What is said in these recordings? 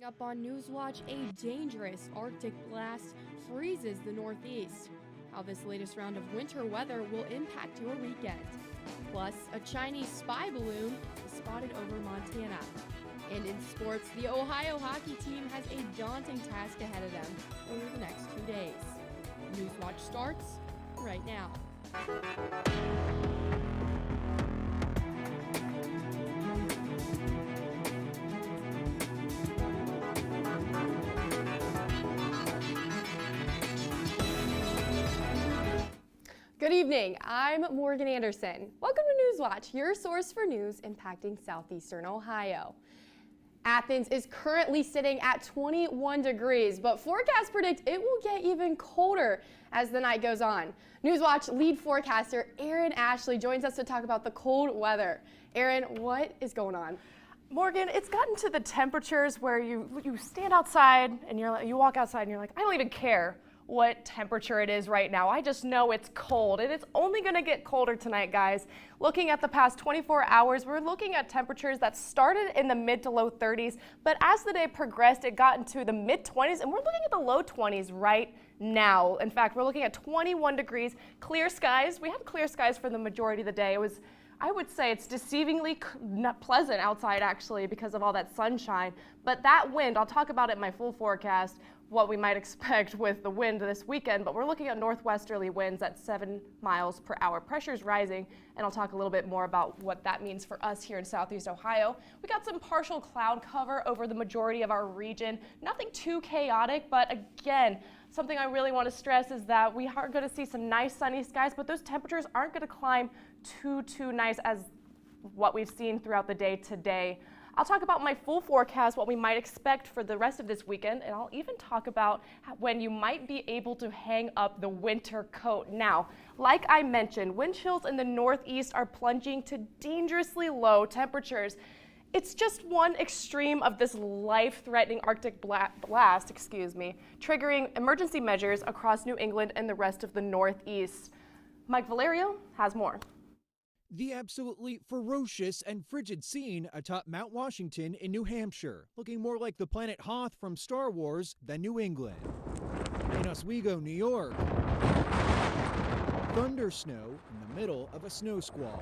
Up on Newswatch, a dangerous Arctic blast freezes the Northeast. How this latest round of winter weather will impact your weekend. Plus, a Chinese spy balloon is spotted over Montana. And in sports, the Ohio hockey team has a daunting task ahead of them over the next 2 days. Newswatch starts right now. Good evening, I'm Morgan Anderson. Welcome to Newswatch, your source for news impacting southeastern Ohio. Athens is currently sitting at 21 degrees, but forecasts predict it will get even colder as the night goes on. Newswatch lead forecaster Aaron Ashley joins us to talk about the cold weather. Aaron, what is going on? Morgan, it's gotten to the temperatures where you stand outside and you walk outside and you're like, I don't even care what temperature it is right now. I just know it's cold, and it's only going to get colder tonight, guys. Looking at the past 24 hours, we're looking at temperatures that started in the mid to low 30s, but as the day progressed, it got into the mid 20s, and we're looking at the low 20s right now. In fact, we're looking at 21 degrees, clear skies. We had clear skies for the majority of the day. I would say it's deceivingly not pleasant outside, actually, because of all that sunshine. But that wind, I'll talk about it in my full forecast, what we might expect with the wind this weekend, but we're looking at northwesterly winds at 7 miles per hour. Pressure's rising, and I'll talk a little bit more about what that means for us here in southeast Ohio. We got some partial cloud cover over the majority of our region. Nothing too chaotic, but again, something I really want to stress is that we are going to see some nice sunny skies, but those temperatures aren't going to climb too nice as what we've seen throughout the day today. I'll talk about my full forecast, what we might expect for the rest of this weekend, and I'll even talk about when you might be able to hang up the winter coat. Now, like I mentioned, wind chills in the northeast are plunging to dangerously low temperatures. It's just one extreme of this life-threatening Arctic blast, triggering emergency measures across New England and the rest of the Northeast. Mike Valerio has more. The absolutely ferocious and frigid scene atop Mount Washington in New Hampshire, looking more like the planet Hoth from Star Wars than New England. In Oswego, New York, thunder snow in the middle of a snow squall.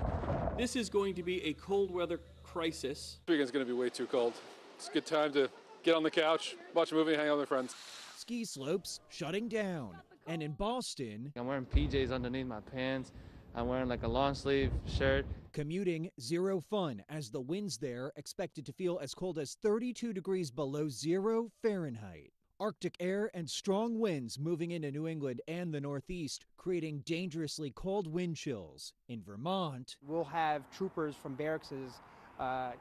This is going to be a cold weather crisis. This weekend's going to be way too cold. It's a good time to get on the couch, watch a movie, hang out with friends. Ski slopes shutting down. And in Boston, I'm wearing PJs underneath my pants. I'm wearing like a long sleeve shirt. Commuting zero fun as the winds there expected to feel as cold as 32 degrees below 0 Fahrenheit. Arctic air and strong winds moving into New England and the Northeast, creating dangerously cold wind chills. In Vermont, we'll have troopers from barracks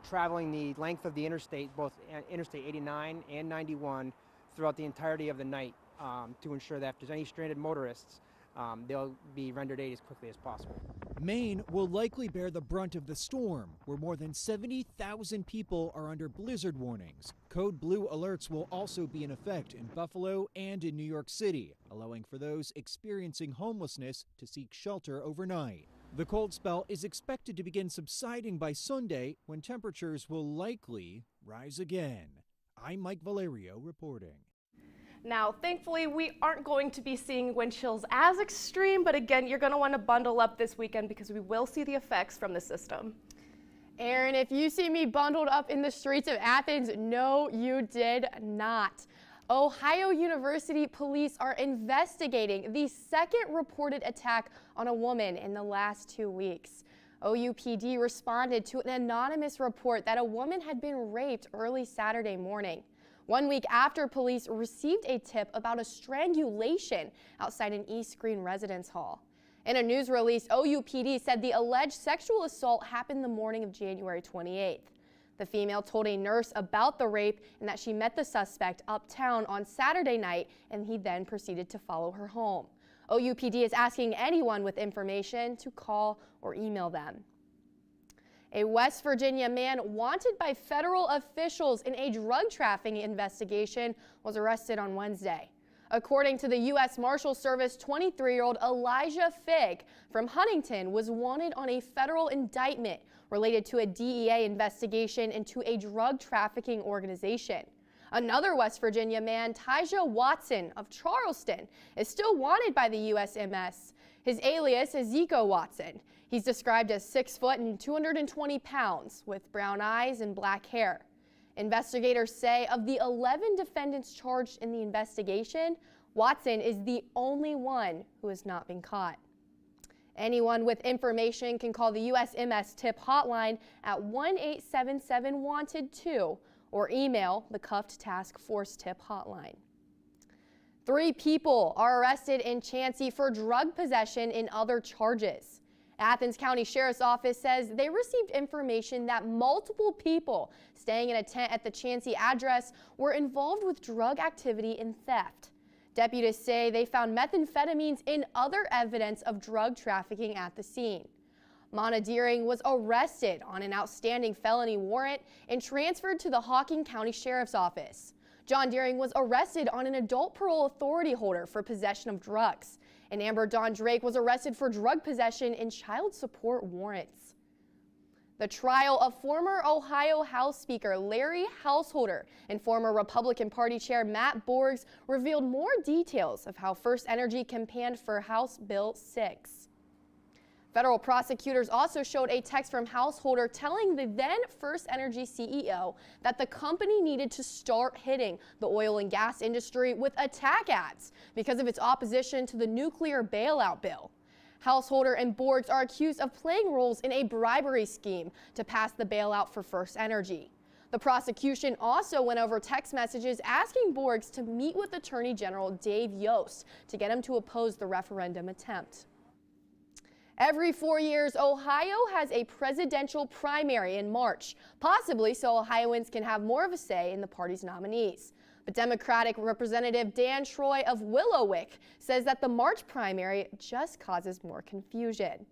traveling the length of the interstate, both Interstate 89 and 91, throughout the entirety of the night to ensure that if there's any stranded motorists, they'll be rendered aid as quickly as possible. Maine will likely bear the brunt of the storm, where more than 70,000 people are under blizzard warnings. Code blue alerts will also be in effect in Buffalo and in New York City, allowing for those experiencing homelessness to seek shelter overnight. The cold spell is expected to begin subsiding by Sunday, when temperatures will likely rise again. I'm Mike Valerio reporting. Now, thankfully, we aren't going to be seeing wind chills as extreme, but again, you're going to want to bundle up this weekend because we will see the effects from the system. Aaron, if you see me bundled up in the streets of Athens, no, you did not. Ohio University police are investigating the second reported attack on a woman in the last 2 weeks. OUPD responded to an anonymous report that a woman had been raped early Saturday morning. 1 week after police received a tip about a strangulation outside an East Green residence hall. In a news release, OUPD said the alleged sexual assault happened the morning of January 28th. The female told a nurse about the rape and that she met the suspect uptown on Saturday night, and he then proceeded to follow her home. OUPD is asking anyone with information to call or email them. A West Virginia man wanted by federal officials in a drug trafficking investigation was arrested on Wednesday. According to the U.S. Marshal Service, 23-year-old Elijah Figg from Huntington was wanted on a federal indictment related to a DEA investigation into a drug trafficking organization. Another West Virginia man, Tyja Watson of Charleston, is still wanted by the USMS. His alias is Zico Watson. He's described as 6 foot and 220 pounds with brown eyes and black hair. Investigators say of the 11 defendants charged in the investigation, Watson is the only one who has not been caught. Anyone with information can call the USMS tip hotline at 1-877-WANTED-2 or email the Cuffed Task Force tip hotline. 3 people are arrested in Chansey for drug possession and other charges. Athens County Sheriff's Office says they received information that multiple people staying in a tent at the Chansey address were involved with drug activity and theft. Deputies say they found methamphetamines and other evidence of drug trafficking at the scene. Mana Deering was arrested on an outstanding felony warrant and transferred to the Hawking County Sheriff's Office. John Deering was arrested on an adult parole authority holder for possession of drugs. And Amber Dawn Drake was arrested for drug possession and child support warrants. The trial of former Ohio House Speaker Larry Householder and former Republican Party Chair Matt Borges revealed more details of how First Energy campaigned for House Bill 6. Federal prosecutors also showed a text from Householder telling the then First Energy CEO that the company needed to start hitting the oil and gas industry with attack ads because of its opposition to the nuclear bailout bill. Householder and Borges are accused of playing roles in a bribery scheme to pass the bailout for First Energy. The prosecution also went over text messages asking Borges to meet with Attorney General Dave Yost to get him to oppose the referendum attempt. Every 4 years, Ohio has a presidential primary in March, possibly so Ohioans can have more of a say in the party's nominees. But Democratic Representative Dan Troy of Willowick says that the March primary just causes more confusion.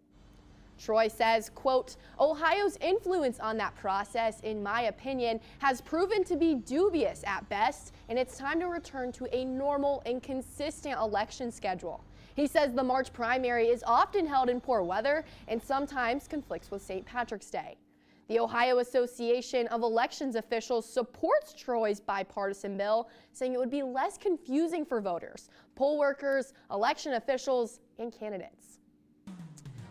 Troy says, quote, Ohio's influence on that process, in my opinion, has proven to be dubious at best, and it's time to return to a normal and consistent election schedule. He says the March primary is often held in poor weather and sometimes conflicts with St. Patrick's Day. The Ohio Association of Elections Officials supports Troy's bipartisan bill, saying it would be less confusing for voters, poll workers, election officials, and candidates.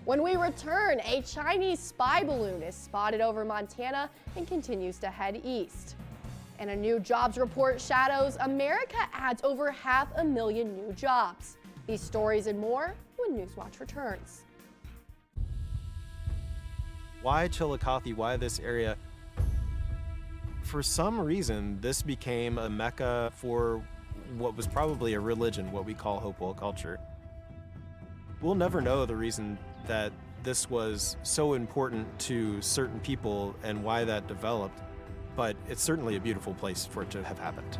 When we return, a Chinese spy balloon is spotted over Montana and continues to head east. And a new jobs report shadows America adds over 500,000 new jobs. These stories and more when Newswatch returns. Why Chillicothe? Why this area? For some reason, this became a mecca for what was probably a religion, what we call Hopewell culture. We'll never know the reason that this was so important to certain people and why that developed, but it's certainly a beautiful place for it to have happened.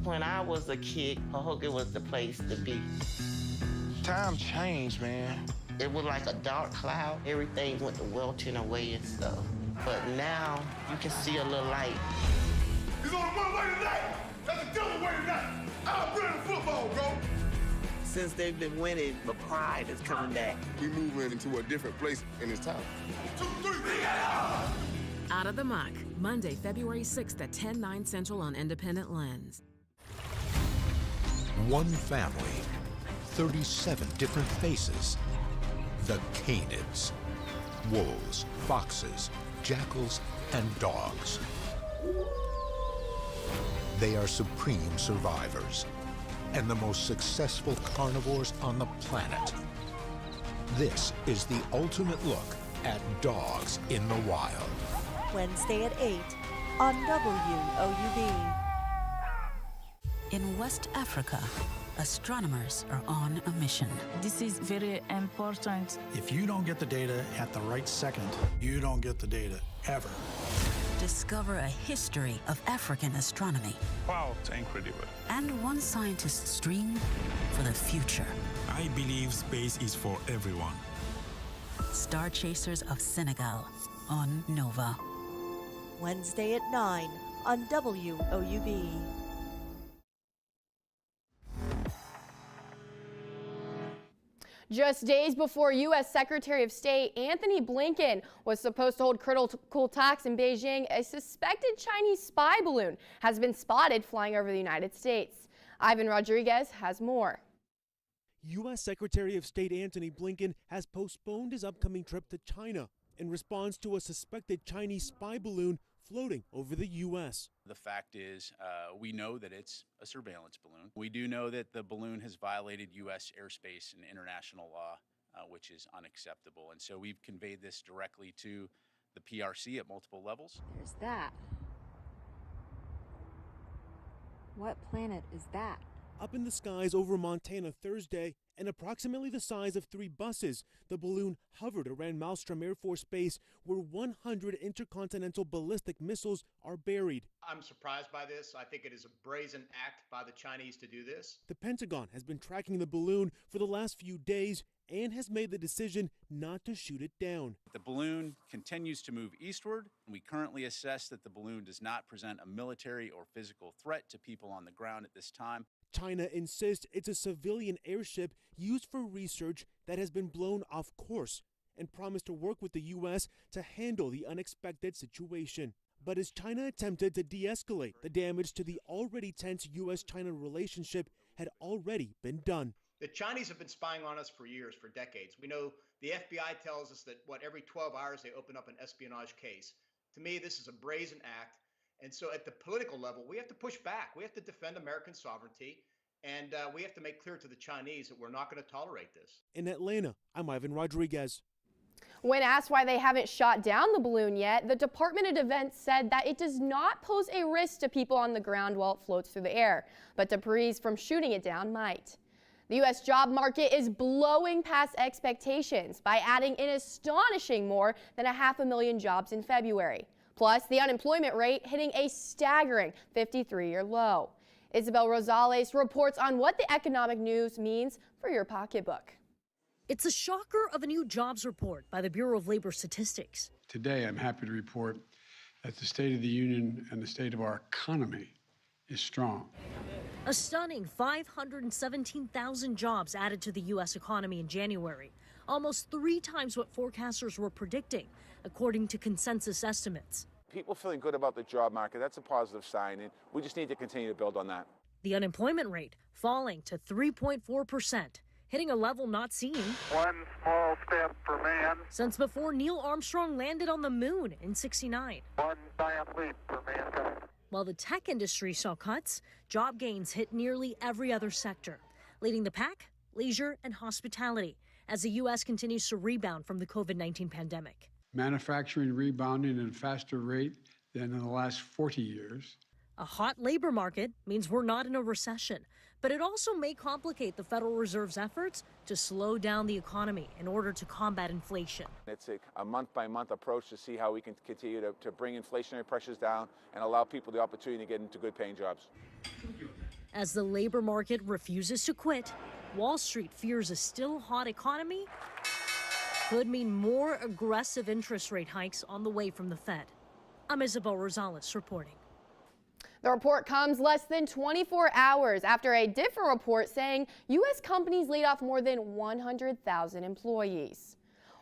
When I was a kid, Pahokee was the place to be. Time changed, man. It was like a dark cloud. Everything went to welting away and stuff. But now, you can see a little light. There's only one way tonight. That's a double way tonight. I'm ready to football, bro. Since they've been winning, the pride is coming back. We moving into a different place in this town. 2, 3, Out of the Muck, Monday, February 6th at 10/9 Central on Independent Lens. One family, 37 different faces. The Canids. Wolves, foxes, jackals, and dogs. They are supreme survivors and the most successful carnivores on the planet. This is the ultimate look at dogs in the wild. Wednesday at 8 on WOUB. In West Africa, astronomers are on a mission. This is very important. If you don't get the data at the right second, you don't get the data ever. Discover a history of African astronomy. Wow, it's incredible. And one scientist's dream for the future. I believe space is for everyone. Star Chasers of Senegal on Nova. Wednesday at 9 on WOUB. Just days before U.S. Secretary of State Anthony Blinken was supposed to hold critical talks in Beijing, a suspected Chinese spy balloon has been spotted flying over the United States. Ivan Rodriguez has more. U.S. Secretary of State Anthony Blinken has postponed his upcoming trip to China in response to a suspected Chinese spy balloon floating over the U.S. The fact is, we know that it's a surveillance balloon. We do know that the balloon has violated U.S. airspace and international law, which is unacceptable. And so we've conveyed this directly to the PRC at multiple levels. There's that. What planet is that? Up in the skies over Montana Thursday, and approximately the size of 3 buses, the balloon hovered around Malmstrom Air Force Base, where 100 intercontinental ballistic missiles are buried. I'm surprised by this. I think it is a brazen act by the Chinese to do this. The Pentagon has been tracking the balloon for the last few days and has made the decision not to shoot it down. The balloon continues to move eastward, and we currently assess that the balloon does not present a military or physical threat to people on the ground at this time. China insists it's a civilian airship used for research that has been blown off course and promised to work with the U.S. to handle the unexpected situation. But as China attempted to de-escalate, the damage to the already tense U.S.-China relationship had already been done. The Chinese have been spying on us for years, for decades. We know the FBI tells us that, every 12 hours they open up an espionage case. To me, this is a brazen act. And so at the political level, we have to push back. We have to defend American sovereignty, and we have to make clear to the Chinese that we're not going to tolerate this. In Atlanta, I'm Ivan Rodriguez. When asked why they haven't shot down the balloon yet, the Department of Defense said that it does not pose a risk to people on the ground while it floats through the air, but debris from shooting it down might. The U.S. job market is blowing past expectations by adding an astonishing more than 500,000 jobs in February. Plus, the unemployment rate hitting a staggering 53-year low. Isabel Rosales reports on what the economic news means for your pocketbook. It's a shocker of a new jobs report by the Bureau of Labor Statistics. Today, I'm happy to report that the State of the Union and the state of our economy is strong. A stunning 517,000 jobs added to the U.S. economy in January, almost 3 times what forecasters were predicting, according to consensus estimates. People feeling good about the job market, that's a positive sign, and we just need to continue to build on that. The unemployment rate falling to 3.4%, hitting a level not seen. One small step for man. Since before Neil Armstrong landed on the moon in '69. One giant leap for mankind. While the tech industry saw cuts, job gains hit nearly every other sector. Leading the pack, leisure and hospitality, as the U.S. continues to rebound from the COVID-19 pandemic. Manufacturing rebounding at a faster rate than in the last 40 years. A hot labor market means we're not in a recession, but it also may complicate the Federal Reserve's efforts to slow down the economy in order to combat inflation. It's a month-by-month approach to see how we can continue to bring inflationary pressures down and allow people the opportunity to get into good-paying jobs. As the labor market refuses to quit, Wall Street fears a still hot economy could mean more aggressive interest rate hikes on the way from the Fed. I'm Isabel Rosales reporting. The report comes less than 24 hours after a different report saying U.S. companies laid off more than 100,000 employees.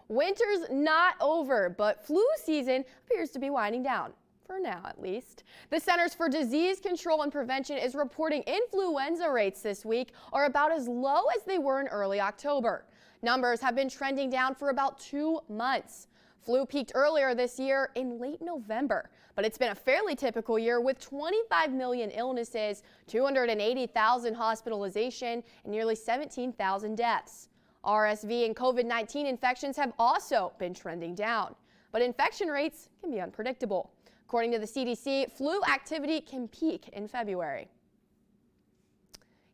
Winter's not over, but flu season appears to be winding down. For now, at least. The Centers for Disease Control and Prevention is reporting influenza rates this week are about as low as they were in early October. Numbers have been trending down for about 2 months. Flu peaked earlier this year in late November, but it's been a fairly typical year with 25 million illnesses, 280,000 hospitalizations, and nearly 17,000 deaths. RSV and COVID-19 infections have also been trending down, but infection rates can be unpredictable. According to the CDC, flu activity can peak in February.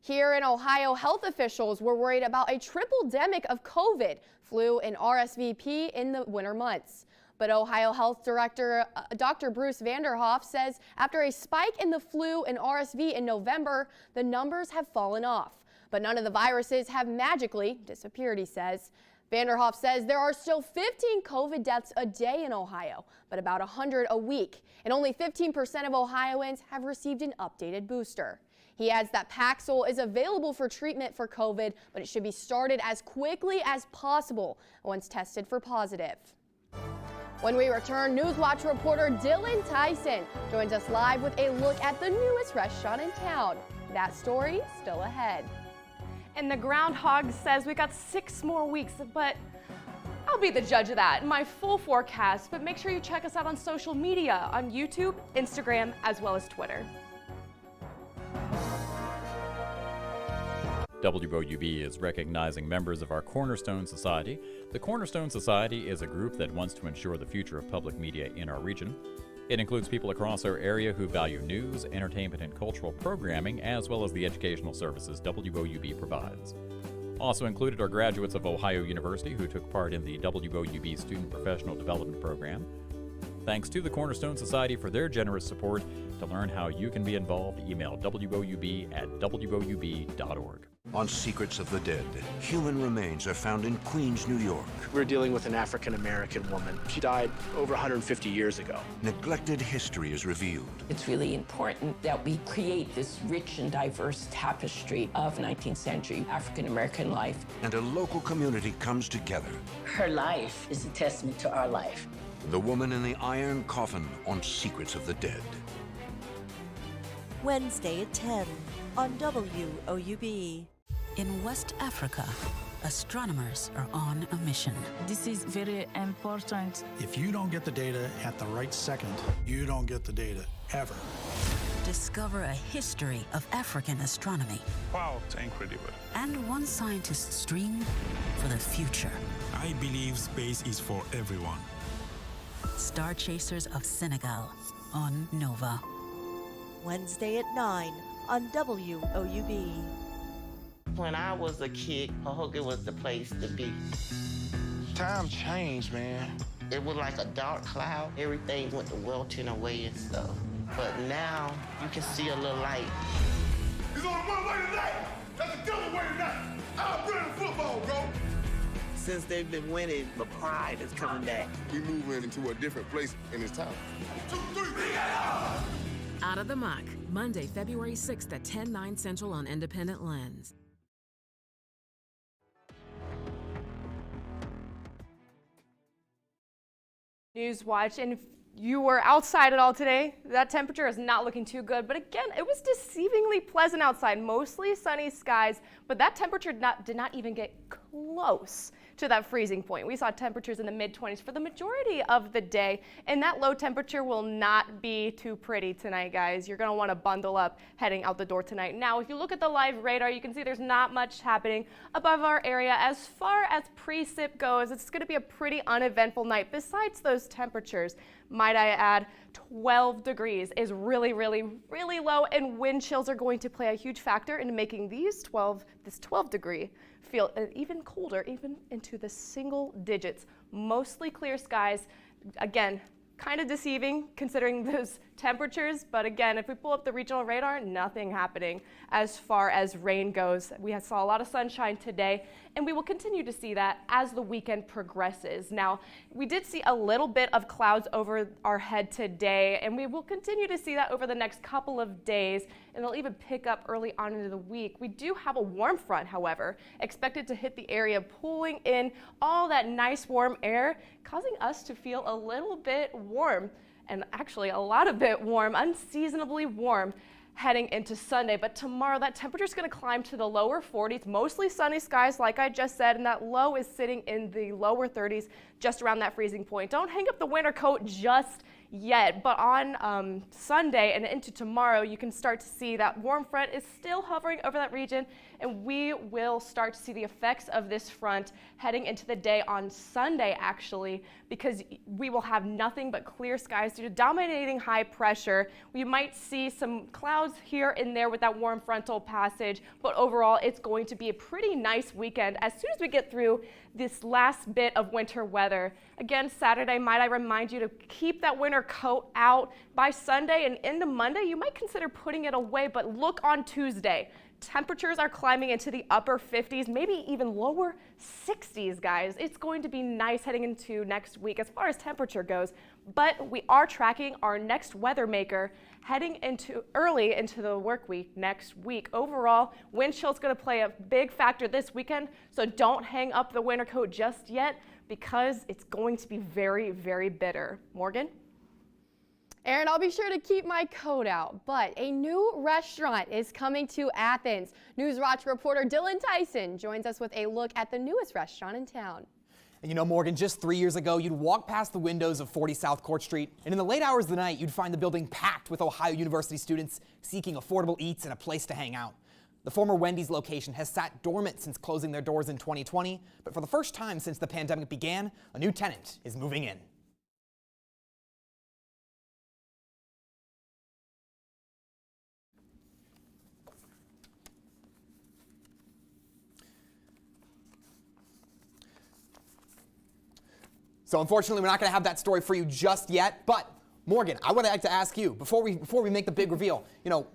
Here in Ohio, health officials were worried about a triple-demic of COVID, flu, and RSVP in the winter months. But Ohio Health Director Dr. Bruce Vanderhoff says after a spike in the flu and RSV in November, the numbers have fallen off. But none of the viruses have magically disappeared, he says. Vanderhoff says there are still 15 COVID deaths a day in Ohio, but about 100 a week, and only 15% of Ohioans have received an updated booster. He adds that Paxil is available for treatment for COVID, but it should be started as quickly as possible once tested for positive. When we return, Newswatch reporter Dylan Tyson joins us live with a look at the newest restaurant in town. That story still ahead. And the groundhog says we got 6 more weeks, but I'll be the judge of that in my full forecast. But make sure you check us out on social media, on YouTube, Instagram, as well as Twitter. WOUB is recognizing members of our Cornerstone Society. The Cornerstone Society is a group that wants to ensure the future of public media in our region. It includes people across our area who value news, entertainment, and cultural programming, as well as the educational services WOUB provides. Also included are graduates of Ohio University who took part in the WOUB Student Professional Development Program. Thanks to the Cornerstone Society for their generous support. To learn how you can be involved, email woub@woub.org. On Secrets of the Dead, human remains are found in Queens, New York. We're dealing with an African-American woman. She died over 150 years ago. Neglected history is revealed. It's really important that we create this rich and diverse tapestry of 19th century African-American life. And a local community comes together. Her life is a testament to our life. The Woman in the Iron Coffin on Secrets of the Dead. Wednesday at 10 on WOUB. In West Africa, astronomers are on a mission. This is very important. If you don't get the data at the right second, you don't get the data ever. Discover a history of African astronomy. Wow, it's incredible. And one scientist's dream for the future. I believe space is for everyone. Star Chasers of Senegal on Nova. Wednesday at 9 on WOUB. When I was a kid, Cahokia was the place to be. Time changed, man. It was like a dark cloud. Everything went to welting away and stuff. But now you can see a little light. It's only one way tonight. That's a double way tonight. I'm ready to football, bro. Since they've been winning, the pride is coming back. We moving into a different place in this town. 2, 3, Out of the Muck, Monday, February 6th at 10/9 Central on Independent Lens. Newswatch, and if you were outside at all today, that temperature is not looking too good. But again, it was deceivingly pleasant outside, mostly sunny skies, but that temperature did not even get close to that freezing point. We saw temperatures in the mid-20s for the majority of the day, and that low temperature will not be too pretty tonight, guys. You're going to want to bundle up heading out the door tonight. Now, if you look at the live radar, you can see there's not much happening above our area. As far as precip goes, it's going to be a pretty uneventful night. Besides those temperatures, might I add, 12 degrees is really, really, really low, and wind chills are going to play a huge factor in making this 12 degree feel even colder, even into the single digits. Mostly clear skies. Again, kind of deceiving considering those temperatures, but again, if we pull up the regional radar, nothing happening as far as rain goes. We saw a lot of sunshine today, and we will continue to see that as the weekend progresses. Now, we did see a little bit of clouds over our head today, and we will continue to see that over the next couple of days, and they'll even pick up early on into the week. We do have a warm front, however, expected to hit the area, pulling in all that nice warm air, causing us to feel a little bit warm, and actually a lot of bit warm, unseasonably warm heading into Sunday. But tomorrow that temperature is going to climb to the lower 40s, mostly sunny skies like I just said, and that low is sitting in the lower 30s, just around that freezing point. Don't hang up the winter coat just yet, but on Sunday and into tomorrow, you can start to see that warm front is still hovering over that region, and we will start to see the effects of this front heading into the day on Sunday, actually, because we will have nothing but clear skies due to dominating high pressure. We might see some clouds here and there with that warm frontal passage, but overall, it's going to be a pretty nice weekend as soon as we get through this last bit of winter weather. Again, Saturday, might I remind you to keep that winter coat out. By Sunday and into Monday, you might consider putting it away, but look on Tuesday. Temperatures are climbing into the upper 50s, maybe even lower 60s, guys. It's going to be nice heading into next week as far as temperature goes, but we are tracking our next weather maker heading early into the work week next week. Overall, wind chill is going to play a big factor this weekend, so don't hang up the winter coat just yet because it's going to be very, very bitter. Morgan? Aaron, I'll be sure to keep my coat out, but a new restaurant is coming to Athens. Newswatch reporter Dylan Tyson joins us with a look at the newest restaurant in town. And you know, Morgan, just 3 years ago, you'd walk past the windows of 40 South Court Street, and in the late hours of the night, you'd find the building packed with Ohio University students seeking affordable eats and a place to hang out. The former Wendy's location has sat dormant since closing their doors in 2020, but for the first time since the pandemic began, a new tenant is moving in. So unfortunately, we're not going to have that story for you just yet. But Morgan, I would like to ask you, before we make the big reveal, you know,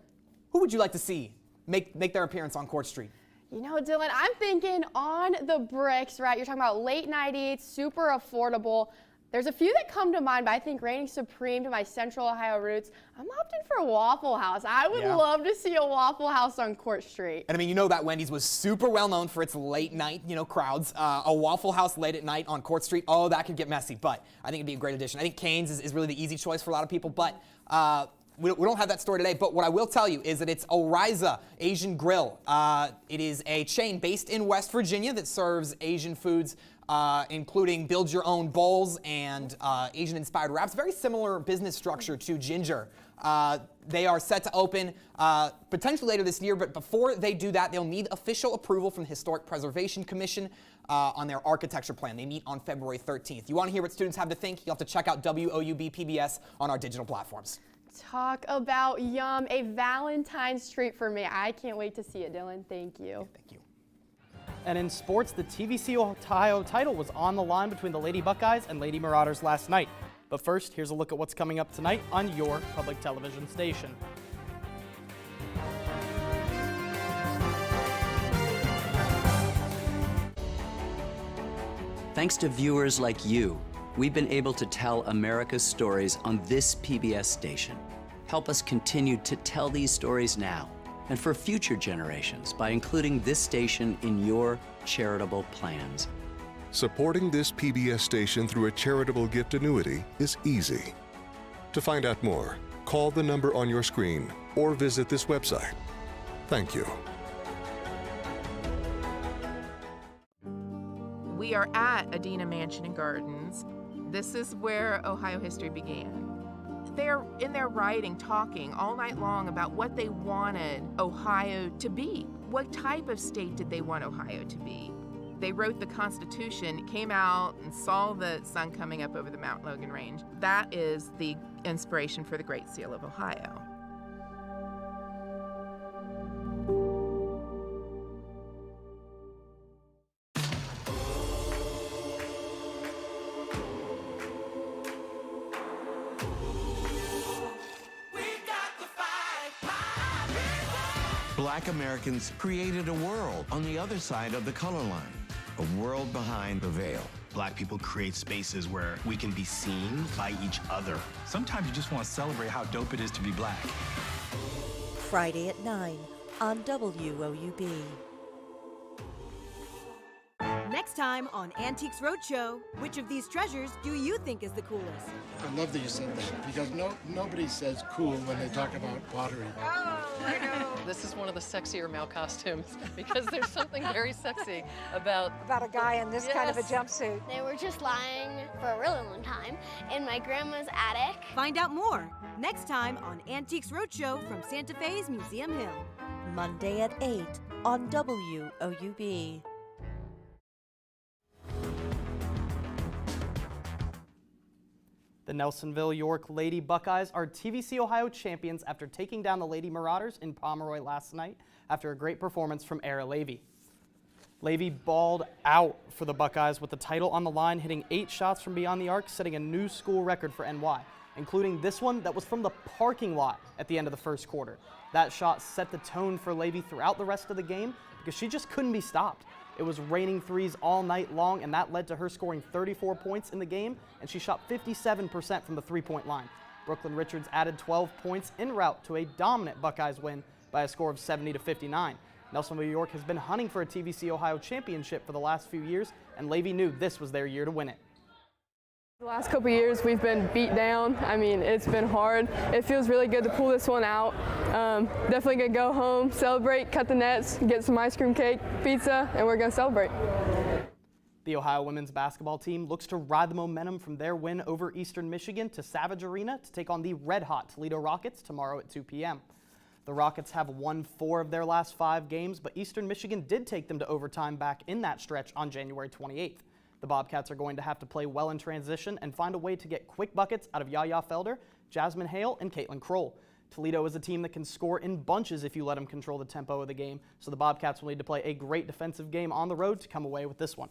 who would you like to see make their appearance on Court Street? You know, Dylan, I'm thinking on the bricks, right? You're talking about late night eats, super affordable. There's a few that come to mind, but I think reigning supreme to my Central Ohio roots, I'm opting for Waffle House. I would love to see a Waffle House on Court Street. And I mean, you know that Wendy's was super well known for its late night, crowds. A Waffle House late at night on Court Street, oh, that could get messy, but I think it'd be a great addition. I think Cane's is really the easy choice for a lot of people, but we don't have that story today, but what I will tell you is that it's Oriza Asian Grill. It is a chain based in West Virginia that serves Asian foods, including build your own bowls and Asian-inspired wraps. Very similar business structure to Ginger. They are set to open potentially later this year, but before they do that, they'll need official approval from the Historic Preservation Commission on their architecture plan. They meet on February 13th. You want to hear what students have to think? You'll have to check out WOUB PBS on our digital platforms. Talk about yum, a Valentine's treat for me. I can't wait to see it, Dylan. Thank you. Thank you. And in sports, the TVC Ohio title was on the line between the Lady Buckeyes and Lady Marauders last night. But first, here's a look at what's coming up tonight on your public television station. Thanks to viewers like you, we've been able to tell America's stories on this PBS station. Help us continue to tell these stories now and for future generations by including this station in your charitable plans. Supporting this PBS station through a charitable gift annuity is easy. To find out more, call the number on your screen or visit this website. Thank you. We are at Adena Mansion and Gardens. This is where Ohio history began. They're in their writing talking all night long about what they wanted Ohio to be. What type of state did they want Ohio to be? They wrote the Constitution, came out and saw the sun coming up over the Mount Logan Range. That is the inspiration for the Great Seal of Ohio. Black Americans created a world on the other side of the color line, a world behind the veil. Black people create spaces where we can be seen by each other. Sometimes you just want to celebrate how dope it is to be black. Friday at 9 on WOUB. Next time on Antiques Roadshow, which of these treasures do you think is the coolest? I love that you said that because nobody says cool when they talk about pottery. Oh, I know. This is one of the sexier male costumes because there's something very sexy about a guy in this kind of a jumpsuit. They were just lying for a really long time in my grandma's attic. Find out more next time on Antiques Roadshow from Santa Fe's Museum Hill. Monday at 8 on WOUB. The Nelsonville York Lady Buckeyes are TVC Ohio champions after taking down the Lady Marauders in Pomeroy last night after a great performance from Era Levy. Levy balled out for the Buckeyes with the title on the line, hitting 8 shots from beyond the arc, setting a new school record for NY. including this one that was from the parking lot at the end of the first quarter. That shot set the tone for Levy throughout the rest of the game because she just couldn't be stopped. It was raining threes all night long, and that led to her scoring 34 points in the game, and she shot 57% from the three-point line. Brooklyn Richards added 12 points en route to a dominant Buckeyes win by a score of 70-59. Nelsonville, York has been hunting for a TVC Ohio championship for the last few years, and Levy knew this was their year to win it. The last couple years we've been beat down. I mean, it's been hard. It feels really good to pull this one out. Definitely gonna go home, celebrate, cut the nets, get some ice cream cake, pizza, and we're gonna celebrate. The Ohio women's basketball team looks to ride the momentum from their win over Eastern Michigan to Savage Arena to take on the red-hot Toledo Rockets tomorrow at 2 p.m. The Rockets have won 4 of their last 5 games, but Eastern Michigan did take them to overtime back in that stretch on January 28th. The Bobcats are going to have to play well in transition and find a way to get quick buckets out of Yaya Felder, Jasmine Hale, and Caitlin Kroll. Toledo is a team that can score in bunches if you let them control the tempo of the game, so the Bobcats will need to play a great defensive game on the road to come away with this one.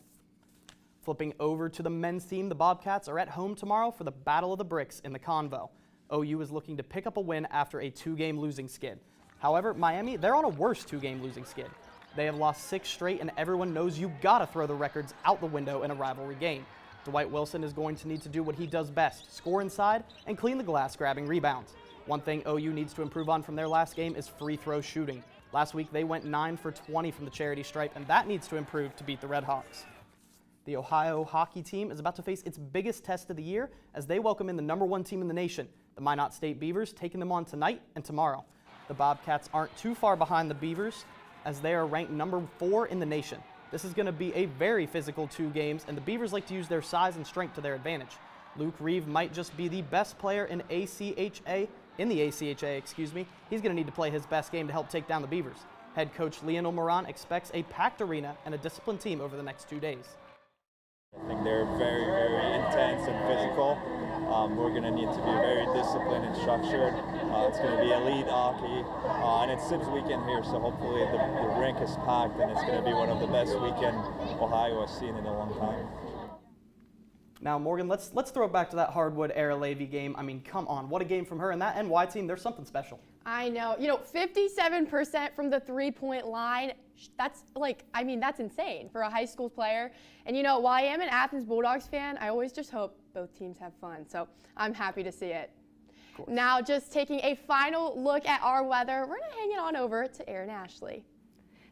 Flipping over to the men's team, the Bobcats are at home tomorrow for the Battle of the Bricks in the Convo. OU is looking to pick up a win after a 2-game losing skid. However, Miami, they're on a worse 2-game losing skid. They have lost 6 straight, and everyone knows you gotta throw the records out the window in a rivalry game. Dwight Wilson is going to need to do what he does best, score inside and clean the glass, grabbing rebounds. One thing OU needs to improve on from their last game is free throw shooting. Last week, they went 9 for 20 from the charity stripe, and that needs to improve to beat the Red Hawks. The Ohio hockey team is about to face its biggest test of the year as they welcome in the #1 team in the nation, the Minot State Beavers, taking them on tonight and tomorrow. The Bobcats aren't too far behind the Beavers, as they are ranked #4 in the nation. This is going to be a very physical 2 games, and the Beavers like to use their size and strength to their advantage. Luke Reeve might just be the best player in the ACHA. He's going to need to play his best game to help take down the Beavers. Head coach Lionel Moran expects a packed arena and a disciplined team over the next 2 days. I think they're very, very intense and physical. We're going to need to be very disciplined and structured. It's going to be elite hockey, and it's Sibs weekend here, so hopefully the rink is packed, and it's going to be one of the best weekend Ohio has seen in a long time. Now, Morgan, let's throw it back to that hardwood Era Levy game. I mean, come on, what a game from her, and that NY team, there's something special. I know. 57% from the three-point line. That's that's insane for a high school player. And while I am an Athens Bulldogs fan, I always just hope both teams have fun. So I'm happy to see it. Now, just taking a final look at our weather, we're going to hang it on over to Erin Ashley.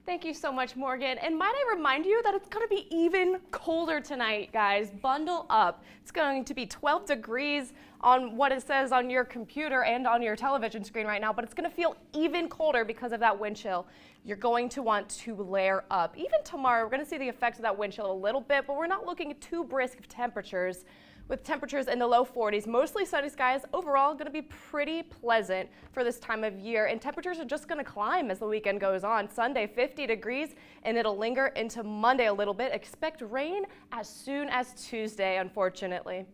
Thank you so much, Morgan. And might I remind you that it's going to be even colder tonight, guys. Bundle up. It's going to be 12 degrees on what it says on your computer and on your television screen right now, but it's going to feel even colder because of that wind chill. You're going to want to layer up. Even tomorrow, we're going to see the effects of that wind chill a little bit, but we're not looking at too brisk of temperatures. With temperatures in the low 40s, mostly sunny skies, overall going to be pretty pleasant for this time of year. And temperatures are just going to climb as the weekend goes on. Sunday, 50 degrees, and it'll linger into Monday a little bit. Expect rain as soon as Tuesday, unfortunately.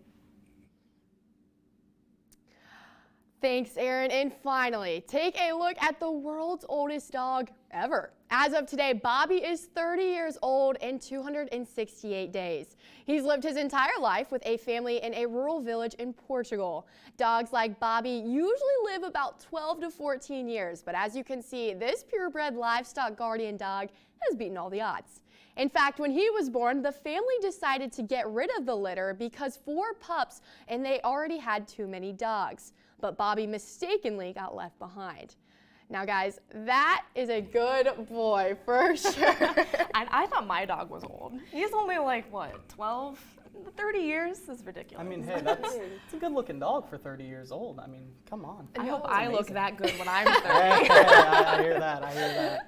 Thanks, Erin. And finally, take a look at the world's oldest dog ever. As of today, Bobby is 30 years old and 268 days. He's lived his entire life with a family in a rural village in Portugal. Dogs like Bobby usually live about 12 to 14 years, but as you can see, this purebred livestock guardian dog has beaten all the odds. In fact, when he was born, the family decided to get rid of the litter because 4 pups and they already had too many dogs. But Bobby mistakenly got left behind. Now, guys, that is a good boy for sure. I thought my dog was old. He's only like, what, 12? 30 years is ridiculous. I mean, hey, it's a good-looking dog for 30 years old. I mean, come on. I hope I look that good when I'm 30. I hear that.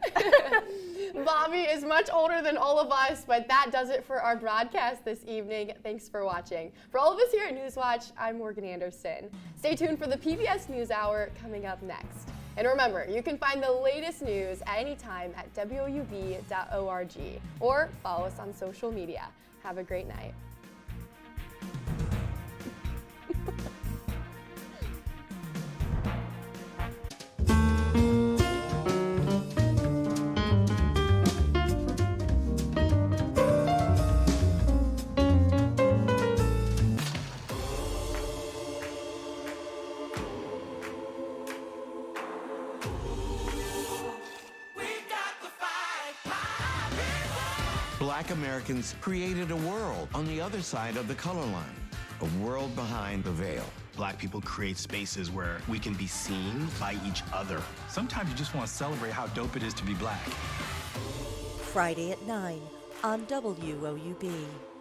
Bobby is much older than all of us, but that does it for our broadcast this evening. Thanks for watching. For all of us here at Newswatch, I'm Morgan Anderson. Stay tuned for the PBS NewsHour coming up next. And remember, you can find the latest news at any time at WOUB.org or follow us on social media. Have a great night. Black Americans created a world on the other side of the color line, a world behind the veil. Black people create spaces where we can be seen by each other. Sometimes you just want to celebrate how dope it is to be black. Friday at 9 on WOUB.